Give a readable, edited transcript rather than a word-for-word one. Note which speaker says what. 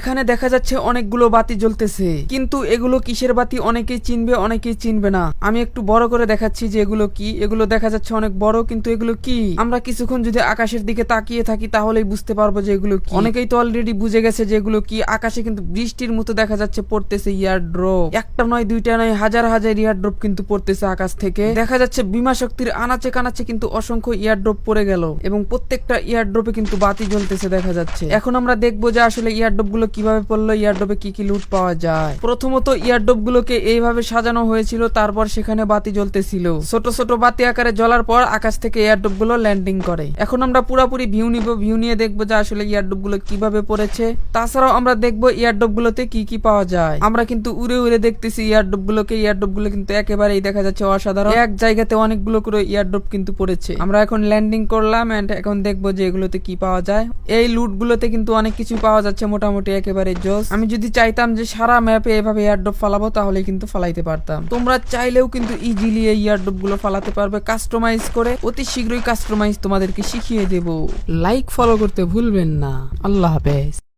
Speaker 1: এখানে দেখা যাচ্ছে অনেকগুলো বাতি জ্বলতেছে, কিন্তু এগুলো কিসের বাতি অনেকেই চিনবে অনেকেই চিনবে না। আমি একটু বড় করে দেখাচ্ছি যে এগুলো কি। এগুলো দেখা যাচ্ছে অনেক বড়, কিন্তু এগুলো কি আমরা কিছুক্ষণ যদি আকাশের দিকে তাকিয়ে থাকি তাহলেই বুঝতে পারবো যে এগুলো কি। অনেকেই তো অলরেডি বুঝে গেছে যে এগুলো কি। আকাশে কিন্তু বৃষ্টির মতো দেখা যাচ্ছে পড়তেছে ইয়ার ড্রপ। একটা নয় দুইটা নয় হাজার হাজার ইয়ার ড্রপ কিন্তু পড়তেছে আকাশ থেকে। দেখা যাচ্ছে বিমা শক্তির আনাচে কানাচে কিন্তু অসংখ্য ইয়ার ড্রপ পড়ে গেল এবং প্রত্যেকটা ইয়ার ড্রপে কিন্তু বাতি জ্বলতেছে দেখা যাচ্ছে। এখন আমরা দেখবো যে আসলে ইয়ার ড্রপ গুলো কিভাবে পড়লো, ইয়ার ড্রপে কি কি লুট পাওয়া যায়। প্রথমত ইয়ার ড্রপ গুলোকে এইভাবে সাজানো হয়েছিল, তারপর সেখানে বাতি জ্বলতেছিল। ছোট ছোট বাতি আকারে জ্বলার পর আকাশ থেকে ইয়ার ড্রপ গুলো ল্যান্ডিং করে। এখন আমরা পুরোপুরি ভিউ নিব, ভিউ নিয়ে দেখবো যে আসলে ইয়ার ড্রপ গুলো কিভাবে পড়েছে। তাছাড়াও আমরা দেখবো ইয়ার ড্রপ গুলোতে কি কি পাওয়া যায়। আমরা কিন্তু উড়ে উড়ে দেখতেছি ইয়ার ড্রপ গুলোকে। ইয়ার ড্রপ গুলো কিন্তু একেবারেই দেখা যাচ্ছে অসাধারণ। এক জায়গাতে অনেকগুলো করে ইয়ার ড্রপ কিন্তু পড়েছে। আমরা এখন ল্যান্ডিং করলাম এন্ড এখন দেখবো যে এগুলোতে কি পাওয়া যায়। এই লুট গুলোতে কিন্তু অনেক কিছু পাওয়া যাচ্ছে, মোটামুটি একেবারে জোস। আমি যদি চাইতাম যে সারা ম্যাপে এভাবে ইয়ার ড্রপ ফালাবো তাহলে কিন্তু ফালাইতে পারতাম। তোমরা চাইলেও কিন্তু ইজিলি এই ইয়ার ড্রপ গুলো ফালাতে পারবে কাস্টমাইজ করে। অতি শীঘ্রই কাস্টমাইজ তোমাদেরকে শিখিয়ে দেব। লাইক ফলো করতে ভুলবেন না। আল্লাহ হাফেজ।